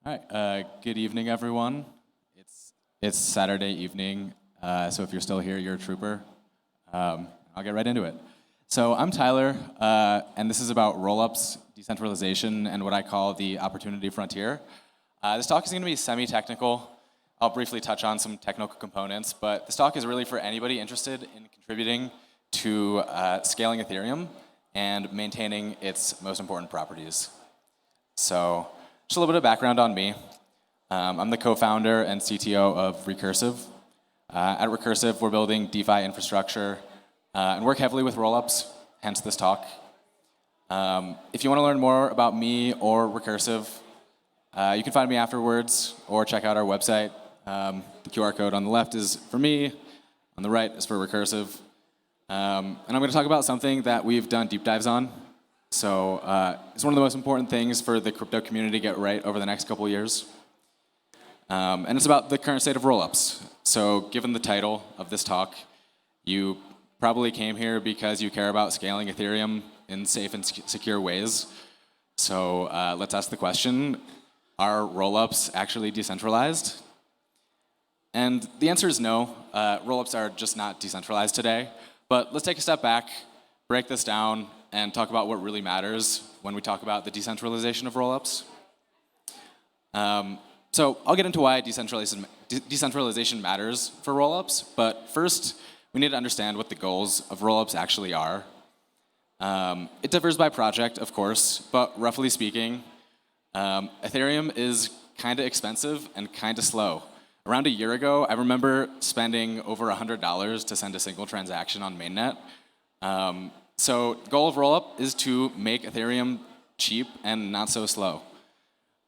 All right. Good evening, everyone. It's Saturday evening, so if you're still here, you're a trooper. I'll get right into it. So I'm Tyler, and this is about rollups, decentralization, and what I call the opportunity frontier. This talk is going to be semi-technical. I'll briefly touch on some technical components, but this talk is really for anybody interested in contributing to scaling Ethereum and maintaining its most important properties. So just a little bit of background on me. I'm the co-founder and CTO of Recursive. At Recursive, we're building DeFi infrastructure and work heavily with rollups, hence this talk. If you want to learn more about me or Recursive, you can find me afterwards or check out our website. The QR code on the left is for me, on the right is for Recursive. And I'm going to talk about something that we've done deep dives on. So it's one of the most important things for the crypto community to get right over the next couple of years. And it's about the current state of rollups. So given the title of this talk, you probably came here because you care about scaling Ethereum in safe and secure ways. So let's ask the question, are rollups actually decentralized? And the answer is no. Rollups are just not decentralized today. But let's take a step back, break this down, and talk about what really matters when we talk about the decentralization of rollups. So I'll get into why decentralization matters for rollups, but first we need to understand what the goals of rollups actually are. It differs by project, of course, but roughly speaking, Ethereum is kind of expensive and kind of slow. Around a year ago, I remember spending over $100 to send a single transaction on mainnet. So the goal of rollup is to make Ethereum cheap and not so slow.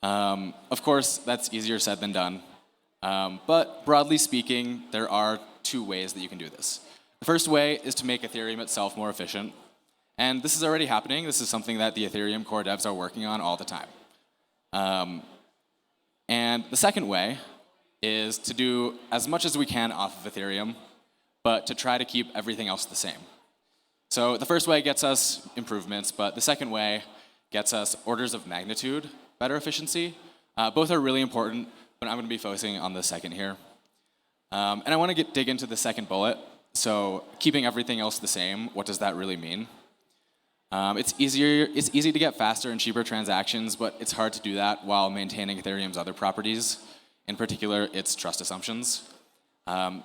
Of course, that's easier said than done. But broadly speaking, there are two ways that you can do this. The first way is to make Ethereum itself more efficient. And this is already happening. This is something that the Ethereum core devs are working on all the time. And the second way is to do as much as we can off of Ethereum, but to try to keep everything else the same. So the first way gets us improvements, but the second way gets us orders of magnitude better efficiency. Both are really important, but I'm going to be focusing on the second here. And I want to dig into the second bullet. So keeping everything else the same, what does that really mean? It's easy to get faster and cheaper transactions, but it's hard to do that while maintaining Ethereum's other properties, in particular its trust assumptions.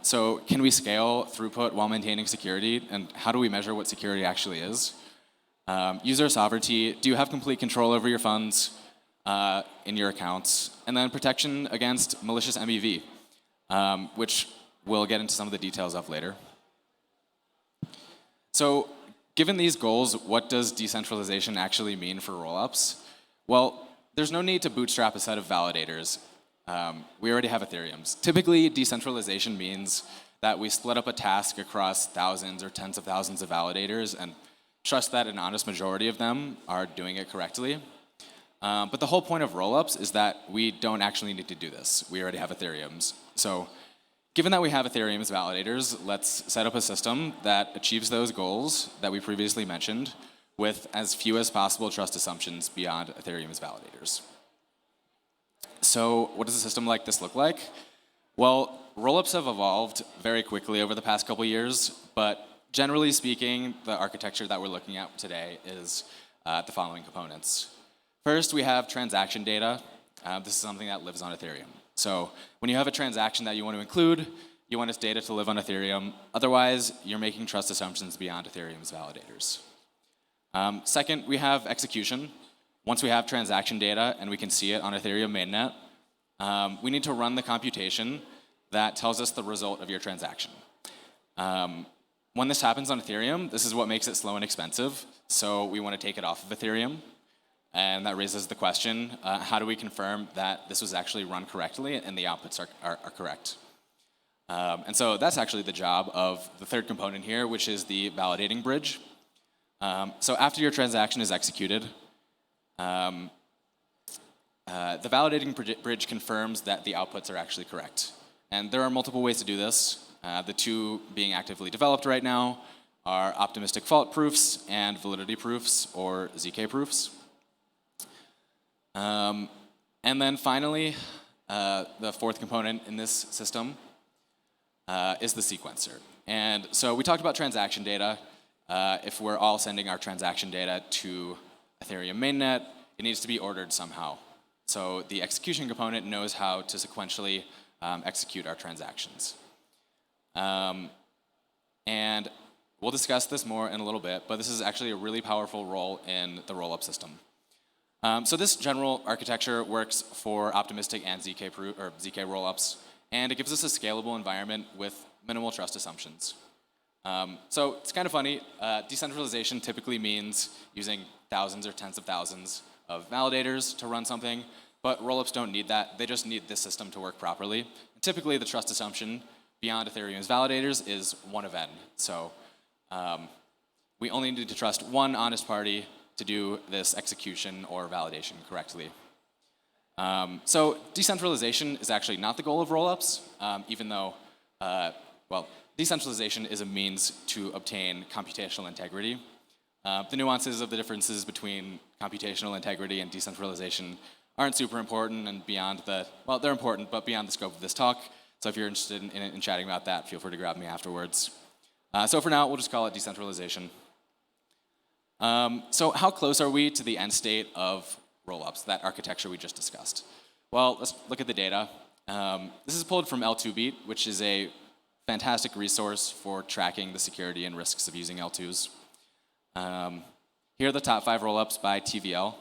So can we scale throughput while maintaining security? And how do we measure what security actually is? User sovereignty, do you have complete control over your funds in your accounts? And then protection against malicious MEV, which we'll get into some of the details of later. So given these goals, what does decentralization actually mean for rollups? Well, there's no need to bootstrap a set of validators. We already have Ethereums. Typically, decentralization means that we split up a task across thousands or tens of thousands of validators and trust that an honest majority of them are doing it correctly. But the whole point of rollups is that we don't actually need to do this. We already have Ethereums. So given that we have Ethereum's validators, let's set up a system that achieves those goals that we previously mentioned with as few as possible trust assumptions beyond Ethereum's validators. So what does a system like this look like? Well, rollups have evolved very quickly over the past couple years, but generally speaking, the architecture that we're looking at today is the following components. First, we have transaction data. This is something that lives on Ethereum. So when you have a transaction that you want to include, you want its data to live on Ethereum. Otherwise, you're making trust assumptions beyond Ethereum's validators. Second, we have execution. Once we have transaction data and we can see it on Ethereum mainnet, we need to run the computation that tells us the result of your transaction. When this happens on Ethereum, this is what makes it slow and expensive. So we want to take it off of Ethereum. And that raises the question, how do we confirm that this was actually run correctly and the outputs are correct? And so that's actually the job of the third component here, which is the validating bridge. So after your transaction is executed, the validating bridge confirms that the outputs are actually correct. And there are multiple ways to do this. The two being actively developed right now are optimistic fault proofs and validity proofs, or ZK proofs. And then finally, the fourth component in this system is the sequencer. And so we talked about transaction data. If we're all sending our transaction data to Ethereum mainnet, it needs to be ordered somehow. So the execution component knows how to sequentially execute our transactions. And we'll discuss this more in a little bit, but this is actually a really powerful role in the rollup system. So this general architecture works for optimistic and ZK rollups, and it gives us a scalable environment with minimal trust assumptions. So it's kind of funny. Decentralization typically means using thousands or tens of thousands of validators to run something, but rollups don't need that. They just need this system to work properly. And typically, the trust assumption beyond Ethereum's validators is 1 of n. So we only need to trust one honest party to do this execution or validation correctly. So decentralization is actually not the goal of rollups, even though, well, decentralization is a means to obtain computational integrity. The nuances of the differences between computational integrity and decentralization aren't super important and beyond the, well, they're important, but beyond the scope of this talk. So if you're interested in chatting about that, feel free to grab me afterwards. So for now, we'll just call it decentralization. So how close are we to the end state of rollups, that architecture we just discussed? Well, let's look at the data. This is pulled from L2Beat, which is a fantastic resource for tracking the security and risks of using L2s. Here are the top 5 rollups by TVL.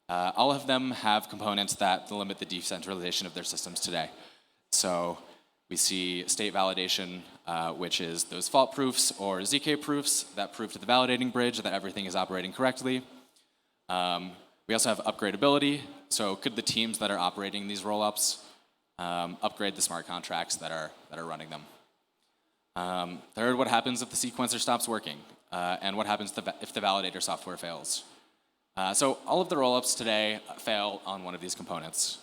All of them have components that limit the decentralization of their systems today. So we see state validation, which is those fault proofs or ZK proofs that prove to the validating bridge that everything is operating correctly. We also have upgradability. So could the teams that are operating these rollups upgrade the smart contracts that are running them? Third, what happens if the sequencer stops working? And what happens if the validator software fails? So all of the rollups today fail on one of these components.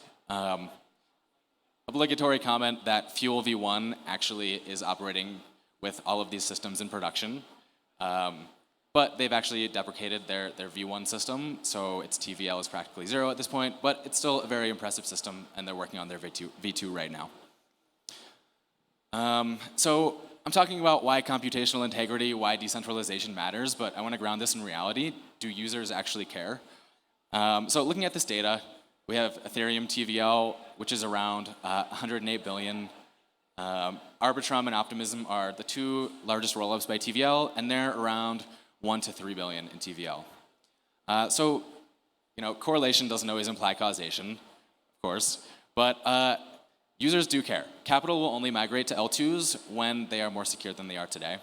Obligatory comment that Fuel v1 actually is operating with all of these systems in production. But they've actually deprecated their v1 system, so its TVL is practically 0 at this point, but it's still a very impressive system, and they're working on their v2 right now. So I'm talking about why computational integrity, why decentralization matters, but I want to ground this in reality. Do users actually care? So looking at this data, we have Ethereum TVL, which is around 108 billion. Arbitrum and Optimism are the 2 largest rollups by TVL, and they're around 1 to 3 billion in TVL. So, correlation doesn't always imply causation, of course, but users do care. Capital will only migrate to L2s when they are more secure than they are today.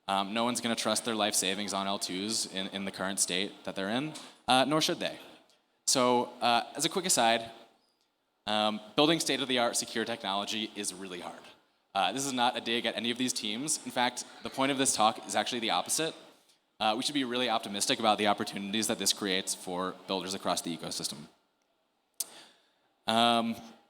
No one's going to trust their life savings on L2s in the current state that they're in, nor should they. So, as a quick aside, building state-of-the-art secure technology is really hard. This is not a dig at any of these teams. In fact, the point of this talk is actually the opposite. We should be really optimistic about the opportunities that this creates for builders across the ecosystem.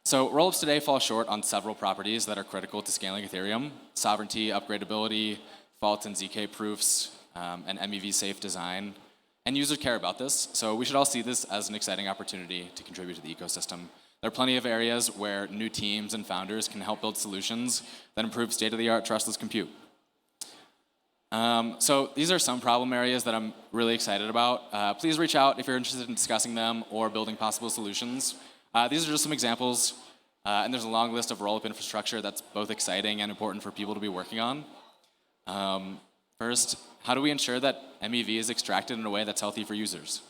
So rollups today fall short on several properties that are critical to scaling Ethereum: sovereignty, upgradability, fault and ZK proofs, and MEV-safe design. And users care about this, so we should all see this as an exciting opportunity to contribute to the ecosystem. There are plenty of areas where new teams and founders can help build solutions that improve state-of-the-art trustless compute. So these are some problem areas that I'm really excited about. Please reach out if you're interested in discussing them or building possible solutions. These are just some examples, and there's a long list of rollup infrastructure that's both exciting and important for people to be working on. First, how do we ensure that MEV is extracted in a way that's healthy for users?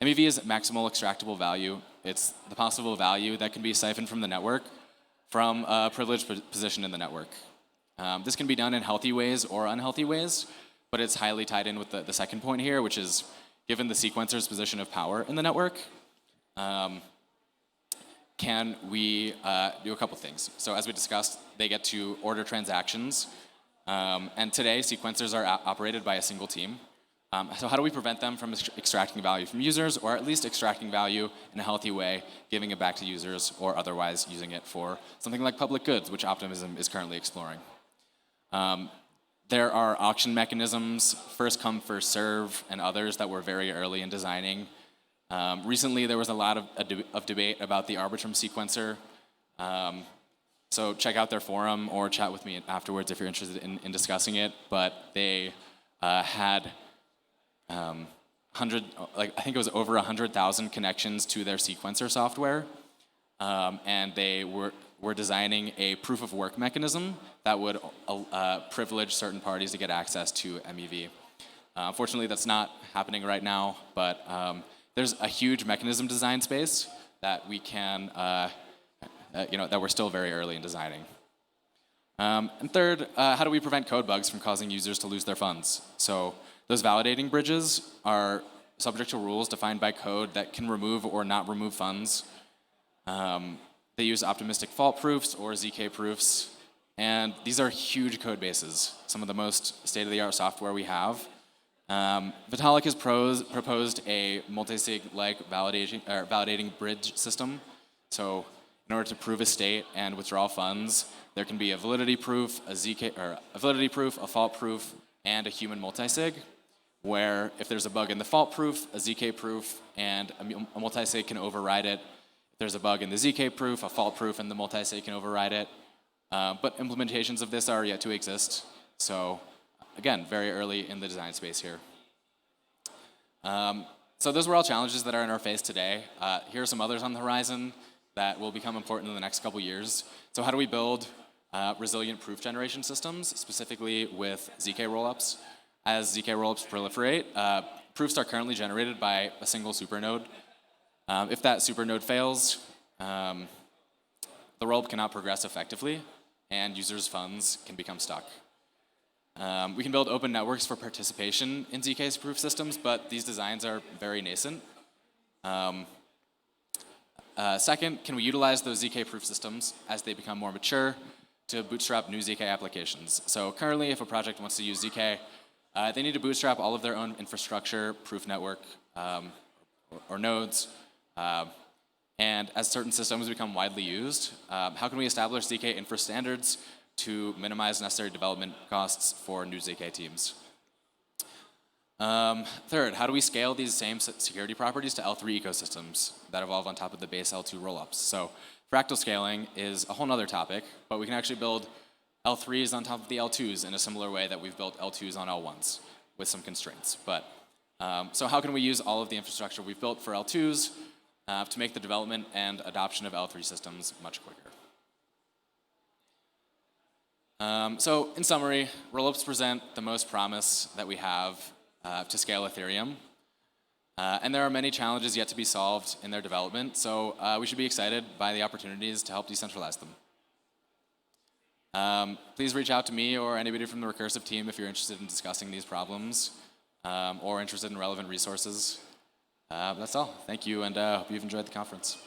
MEV is maximal extractable value. It's the possible value that can be siphoned from the network from a privileged position in the network. This can be done in healthy ways or unhealthy ways, but it's highly tied in with the second point here, which is given the sequencer's position of power in the network, can we do a couple things? So as we discussed, they get to order transactions, and today sequencers are operated by a single team. So how do we prevent them from extracting value from users, or at least extracting value in a healthy way, giving it back to users, or otherwise using it for something like public goods, which Optimism is currently exploring? There are auction mechanisms, first come, first serve, and others that we're very early in designing. Recently, there was a lot of debate about the Arbitrum sequencer. So check out their forum or chat with me afterwards if you're interested in discussing it. But they had I think it was over 100,000 connections to their sequencer software, and they were designing a proof of work mechanism that would privilege certain parties to get access to MEV. Unfortunately, that's not happening right now, but there's a huge mechanism design space that we can, that we're still very early in designing. And third, how do we prevent code bugs from causing users to lose their funds? So those validating bridges are subject to rules defined by code that can remove or not remove funds. They use optimistic fault proofs or ZK proofs, and these are huge code bases, some of the most state-of-the-art software we have. Vitalik has proposed a multi-sig-like validating bridge system. So in order to prove a state and withdraw funds, there can be a validity proof, a fault proof, and a human multi-sig, where if there's a bug in the fault proof, a ZK proof, and a multi-sig can override it. If there's a bug in the ZK proof, a fault proof, and the multi-sig can override it. But implementations of this are yet to exist. So again, very early in the design space here. So those were all challenges that are in our face today. Here are some others on the horizon that will become important in the next couple years. So how do we build resilient proof generation systems, specifically with ZK rollups? As ZK rollups proliferate, proofs are currently generated by a single supernode. If that supernode fails, the rollup cannot progress effectively, and users' funds can become stuck. We can build open networks for participation in ZK's proof systems, but these designs are very nascent. Second, can we utilize those ZK proof systems as they become more mature to bootstrap new ZK applications? So currently, if a project wants to use ZK, they need to bootstrap all of their own infrastructure, proof network, or nodes. And as certain systems become widely used, how can we establish ZK infra standards to minimize necessary development costs for new ZK teams? Third, how do we scale these same security properties to L3 ecosystems that evolve on top of the base L2 rollups? So fractal scaling is a whole other topic, but we can actually build L3s on top of the L2s in a similar way that we've built L2s on L1s with some constraints. But so how can we use all of the infrastructure we've built for L2s to make the development and adoption of L3 systems much quicker? So in summary, rollups present the most promise that we have to scale Ethereum. And there are many challenges yet to be solved in their development, so we should be excited by the opportunities to help decentralize them. Please reach out to me or anybody from the Recursive team if you're interested in discussing these problems or interested in relevant resources. That's all. Thank you, and hope you've enjoyed the conference.